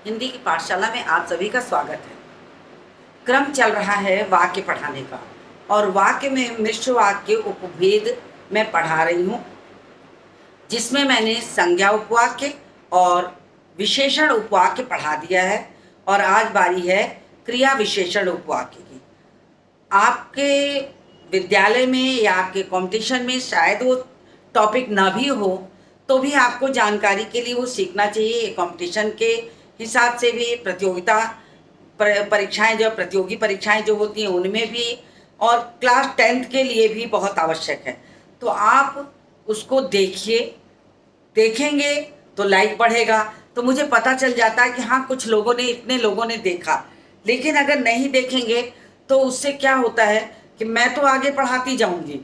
हिंदी की पाठशाला में आप सभी का स्वागत है। क्रम चल रहा है वाक्य पढ़ाने का और वाक्य में मिश्र वाक्य उपभेद मैं पढ़ा रही हूँ, जिसमें मैंने संज्ञा उपवाक्य और विशेषण उपवाक्य पढ़ा दिया है और आज बारी है क्रिया विशेषण उपवाक्य की। आपके विद्यालय में या आपके कंपटीशन में शायद वो टॉपिक ना भी हो, तो भी आपको जानकारी के लिए वो सीखना चाहिए। कंपटीशन के हिसाब से भी प्रतियोगिता परीक्षाएं, जो प्रतियोगी परीक्षाएं जो होती हैं उनमें भी, और क्लास 10th के लिए भी बहुत आवश्यक है। तो आप उसको देखिए, देखेंगे तो लाइक बढ़ेगा, तो मुझे पता चल जाता है कि हाँ कुछ लोगों ने, इतने लोगों ने देखा। लेकिन अगर नहीं देखेंगे तो उससे क्या होता है कि मैं तो आगे पढ़ाती जाऊंगी,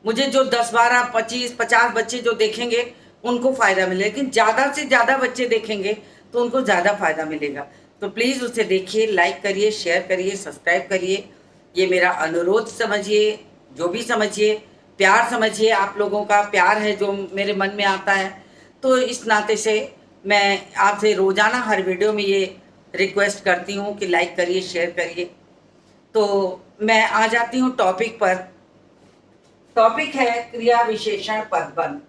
मुझे जो 10 12 25 50 बच्चे जो देखेंगे उनको फ़ायदा मिलेगा, लेकिन ज़्यादा से ज़्यादा बच्चे देखेंगे तो उनको ज़्यादा फ़ायदा मिलेगा। तो प्लीज़ उसे देखिए, लाइक करिए, शेयर करिए, सब्सक्राइब करिए। ये मेरा अनुरोध समझिए, जो भी समझिए, प्यार समझिए। आप लोगों का प्यार है जो मेरे मन में आता है। तो इस नाते से मैं आपसे रोज़ाना हर वीडियो में ये रिक्वेस्ट करती हूँ कि लाइक करिए, शेयर करिए। तो मैं आ जाती हूँ टॉपिक पर। टॉपिक है क्रिया विशेषण पदबंध,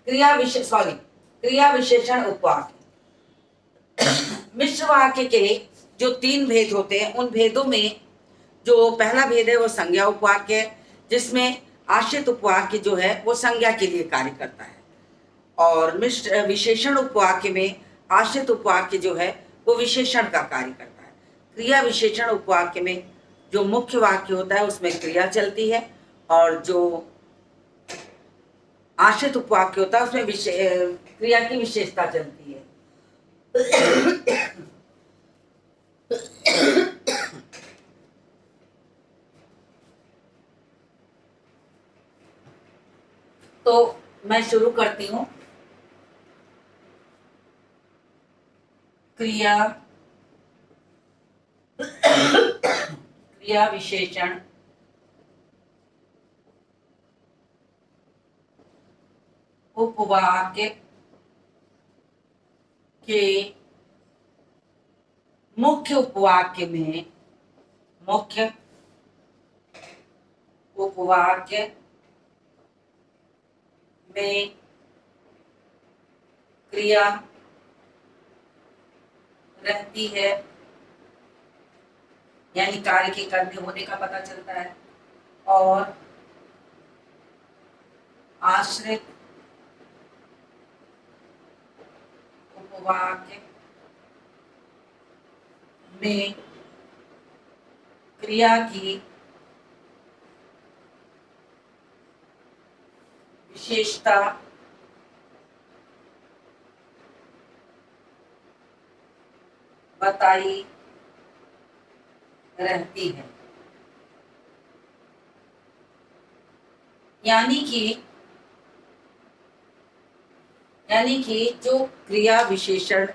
क्रिया विशेषण उपवाक्य। मिश्र वाक्य के जो 3 भेद होते हैं, उन भेदों में जो पहला भेद है वो संज्ञा उपवाक्य है, जिसमें आश्रित उपवाक्य जो है वो संज्ञा के लिए कार्य करता है। और मिश्र विशेषण उपवाक्य में आश्रित उपवाक्य जो है वो विशेषण का कार्य करता है। क्रिया विशेषण उपवाक्य में जो मुख्य वाक्य होता है उसमें क्रिया चलती है, और जो आश्रित उपवाक्य होता है उसमें क्रिया की विशेषता चलती है। तो मैं शुरू करती हूँ। क्रिया विशेषण उपवाक्य के मुख्य उपवाक्य में क्रिया रहती है, यानी कार्य के करने होने का पता चलता है। और आश्रित उपवाक्य में क्रिया की विशेषता बताई रहती है। यानी कि जो क्रिया विशेषण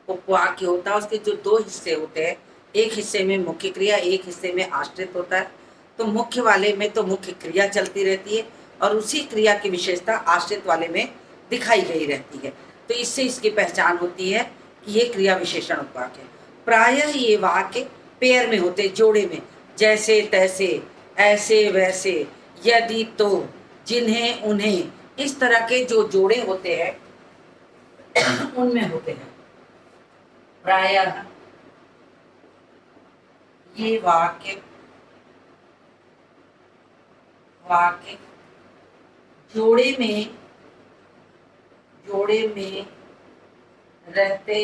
उपवाक्य होता है उसके जो 2 हिस्से होते हैं, एक हिस्से में मुख्य क्रिया, एक हिस्से में आश्रित होता है। तो मुख्य वाले में तो मुख्य क्रिया चलती रहती है और उसी क्रिया की विशेषता आश्रित वाले में दिखाई गई रहती है। तो इससे इसकी पहचान होती है कि ये क्रिया विशेषण उपवाक्य है। प्रायः ये वाक्य पेयर में होते, जोड़े में, जैसे तैसे, ऐसे वैसे, यदि तो, जिन्हें उन्हें, इस तरह के जो जोड़े होते हैं उनमें होते हैं। प्रायः ये वाक्य जोड़े में रहते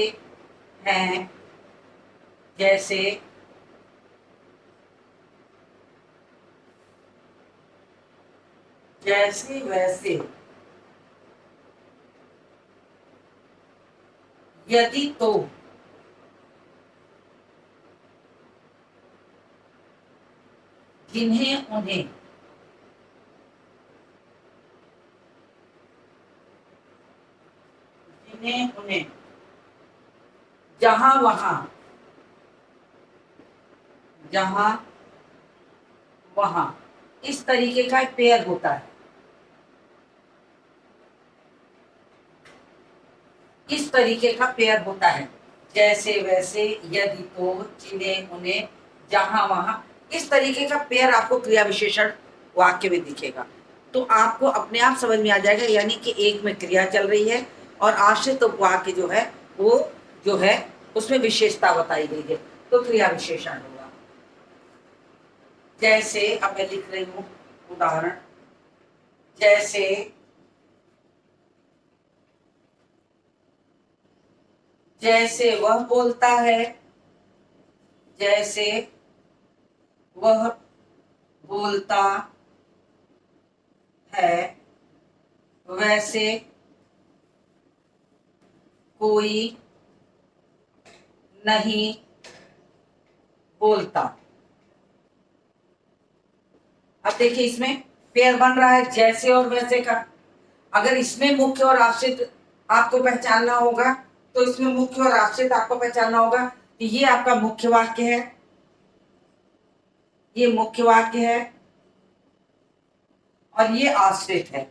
हैं, जैसे वैसे, यदि तो, जिन्हें उन्हें, जहां वहां, इस तरीके का एक पेयर होता है। इस तरीके का पेयर होता है। जैसे वैसे, यदि तो, जिन्हें उन्हें, जहां वहां, इस तरीके का पेयर आपको क्रिया विशेषण वाक्य में दिखेगा। तो आपको अपने आप समझ में आ जाएगा, यानी कि एक में क्रिया चल रही है और आश्रित उपवाक्य जो है वो जो है उसमें विशेषता बताई गई है, तो क्रिया विशेषण होगा। जैसे अब मैं लिख रही हूं उदाहरण, जैसे जैसे वह बोलता है, जैसे वह बोलता है, वैसे कोई नहीं बोलता। अब देखिए इसमें पेयर बन रहा है जैसे और वैसे का। अगर इसमें मुख्य और आश्रित आपको पहचानना होगा, तो इसमें मुख्य और आश्रित आपको पहचानना होगा। तो ये आपका मुख्य वाक्य है, ये मुख्य वाक्य है और ये आश्रित है।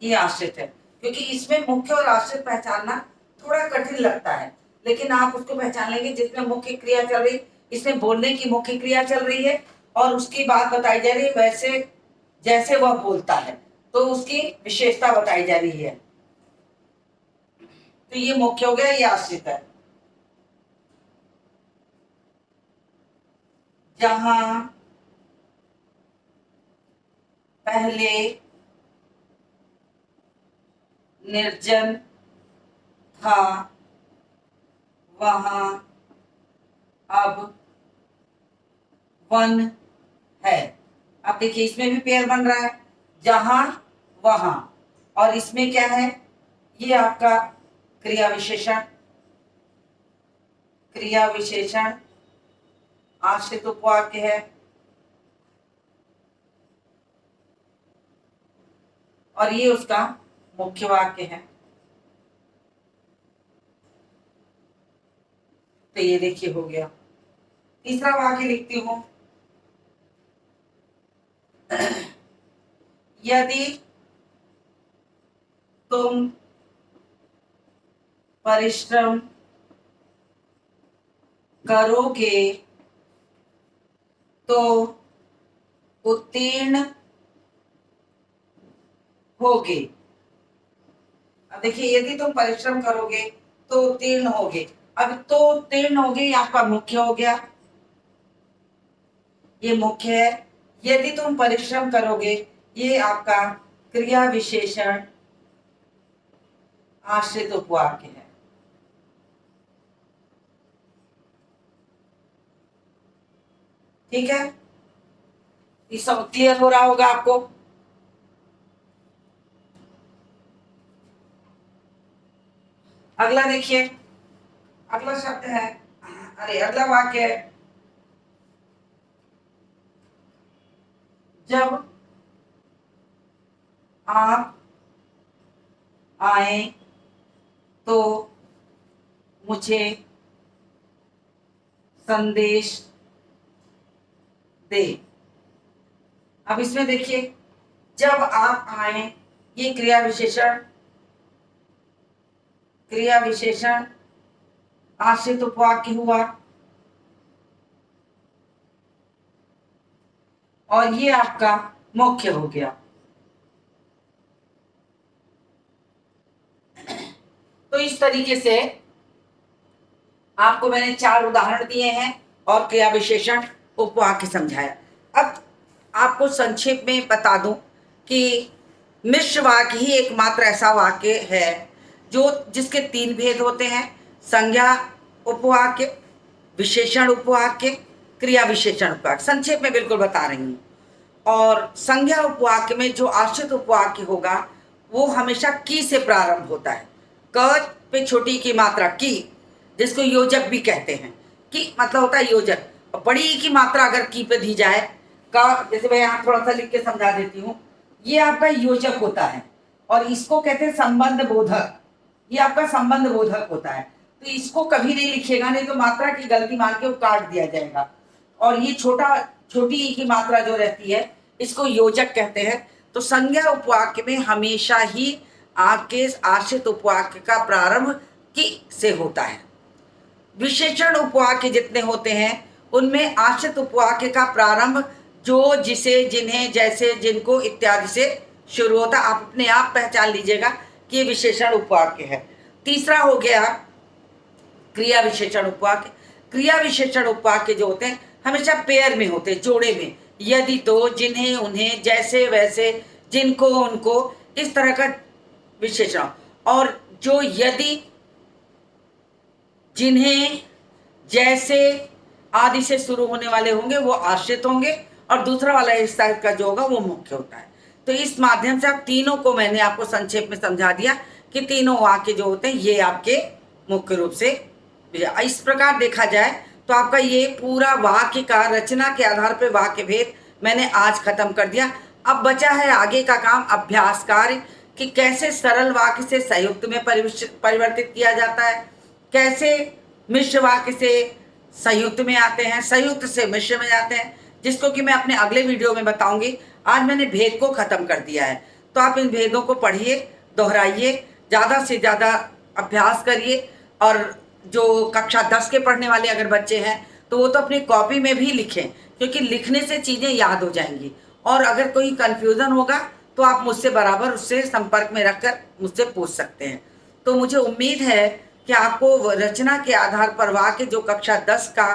ये आश्रित है, क्योंकि इसमें मुख्य और आश्रित पहचानना थोड़ा कठिन लगता है, लेकिन आप उसको पहचान लेंगे जिसमें मुख्य क्रिया चल रही, इसमें बोलने की मुख्य क्रिया चल रही है और उसकी बात बताई जा रही है, वैसे जैसे वह बोलता है, तो उसकी विशेषता बताई जा रही है। तो ये मुख्य हो गया, ये आश्रित है। जहां पहले निर्जन था, वहां अब वन है। अब देखिए इसमें भी पेयर बन रहा है, जहां वहां, और इसमें क्या है, ये आपका क्रिया विशेषण, क्रिया विशेषण आश्रित उपवाक्य है और ये उसका मुख्य वाक्य है। तो ये देखिए हो गया। तीसरा वाक्य लिखती हूं, यदि तुम परिश्रम करोगे तो उत्तीर्ण होगे। अब देखिए यदि तुम परिश्रम करोगे तो उत्तीर्ण होगे। अब तो उत्तीर्ण होगे ये आपका मुख्य हो गया, ये मुख्य है। यदि तुम परिश्रम करोगे ये आपका क्रिया विशेषण आश्रित उपवाक्य है। ठीक है, ये सब क्लियर हो रहा होगा आपको। अगला देखिए, अगला शब्द है, अरे अगला वाक्य है, जब आप आए तो मुझे संदेश दे। अब इसमें देखिए जब आप आए, ये क्रिया विशेषण, क्रिया विशेषण आश्रित उपवाक्य हुआ और ये आपका मुख्य हो गया। तो इस तरीके से आपको मैंने 4 उदाहरण दिए हैं और क्रिया विशेषण उपवाक्य समझाया। अब आपको संक्षेप में बता दूं कि मिश्र वाक्य ही एकमात्र ऐसा वाक्य है जो जिसके 3 भेद होते हैं, संज्ञा उपवाक्य, विशेषण उपवाक्य, क्रिया विशेषण उपवाक्य। संक्षेप में बिल्कुल बता रही हूँ। और संज्ञा उपवाक्य में जो आश्रित उपवाक्य होगा वो हमेशा की से प्रारंभ होता है। क पे छोटी की मात्रा की, जिसको योजक भी कहते हैं। की मतलब होता है योजक, और बड़ी ई की मात्रा अगर की पे दी जाए, का, जैसे मैं यहाँ थोड़ा सा लिख के समझा देती हूँ, ये आपका योजक होता है और इसको कहते हैं संबंध बोधक। ये आपका संबंध बोधक होता है। तो इसको कभी नहीं लिखिएगा, नहीं तो मात्रा की गलती मान के वो काट दिया जाएगा। और ये छोटी ई की मात्रा जो रहती है इसको योजक कहते हैं। तो संज्ञा उपवाक्य में हमेशा ही आपके आश्रित उपवाक्य का प्रारंभ की से होता है। विशेषण उपवाक्य जितने होते हैं उनमें आश्रित उपवाक्य का प्रारंभ जो, जिसे, जिन्हें, जैसे, जिनको इत्यादि से शुरू होता है। आप अपने आप पहचान लीजिएगा कि ये विशेषण उपवाक्य है। तीसरा हो गया क्रिया विशेषण उपवाक्य। क्रिया विशेषण उपवाक्य जो होते हैं हमेशा पेयर में होते हैं, जोड़े में। यदि, तो, जिन्हें, उन्हें, जैसे, वैसे, जिनको, उनको, इस तरह का विशेषण। और जो यदि, जिन्हें, जैसे आदि से शुरू होने वाले होंगे वो आश्रित होंगे, और दूसरा वाला हिस्सा का जो होगा वो मुख्य होता है। तो इस माध्यम से आप तीनों को मैंने आपको संक्षेप में समझा दिया कि तीनों वाक्य जो होते हैं ये आपके मुख्य रूप से इस प्रकार देखा जाए तो आपका ये पूरा वाक्य का रचना के आधार पर वाक्य भेद मैंने आज खत्म कर दिया। अब बचा है आगे का काम, अभ्यास कार्य, कि कैसे सरल वाक्य से संयुक्त में परिवर्तित किया जाता है, कैसे मिश्र वाक्य से संयुक्त में आते हैं, संयुक्त से मिश्र में जाते हैं, जिसको कि मैं अपने अगले वीडियो में बताऊंगी। आज मैंने भेद को खत्म कर दिया है, तो आप इन भेदों को पढ़िए, दोहराइए, ज़्यादा से ज़्यादा अभ्यास करिए। और जो कक्षा 10 के पढ़ने वाले अगर बच्चे हैं तो वो तो अपनी कॉपी में भी लिखें, क्योंकि लिखने से चीज़ें याद हो जाएंगी। और अगर कोई कन्फ्यूज़न होगा तो आप मुझसे बराबर उससे संपर्क में रखकर मुझसे पूछ सकते हैं। तो मुझे उम्मीद है कि आपको रचना के आधार पर वाक्य जो कक्षा 10 का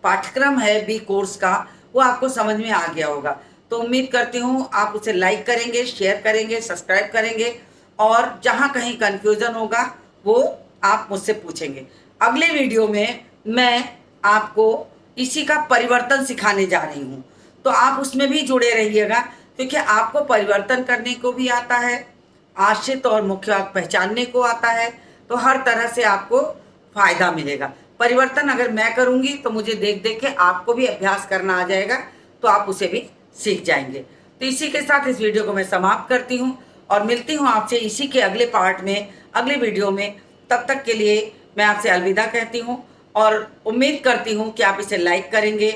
पाठ्यक्रम है बी कोर्स का, वो आपको समझ में आ गया होगा। तो उम्मीद करती हूँ आप उसे लाइक करेंगे, शेयर करेंगे, सब्सक्राइब करेंगे, और जहाँ कहीं कन्फ्यूज़न होगा वो आप मुझसे पूछेंगे। अगले वीडियो में मैं आपको इसी का परिवर्तन सिखाने जा रही हूँ, तो आप उसमें भी जुड़े रहिएगा, क्योंकि आपको परिवर्तन करने को भी आता है, आश्रित और मुख्य वाक्य पहचानने को आता है, तो हर तरह से आपको फायदा मिलेगा। परिवर्तन अगर मैं करूँगी तो मुझे देख देख के आपको भी अभ्यास करना आ जाएगा, तो आप उसे भी सीख जाएंगे। तो इसी के साथ इस वीडियो को मैं समाप्त करती हूँ और मिलती हूँ आपसे इसी के अगले पार्ट में, अगले वीडियो में। तब तक के लिए मैं आपसे अलविदा कहती हूँ और उम्मीद करती हूँ कि आप इसे लाइक करेंगे,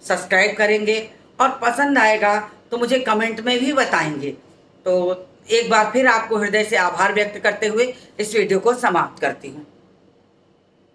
सब्सक्राइब करेंगे, और पसंद आएगा तो मुझे कमेंट में भी बताएंगे। तो एक बार फिर आपको हृदय से आभार व्यक्त करते हुए इस वीडियो को समाप्त करती हूँ।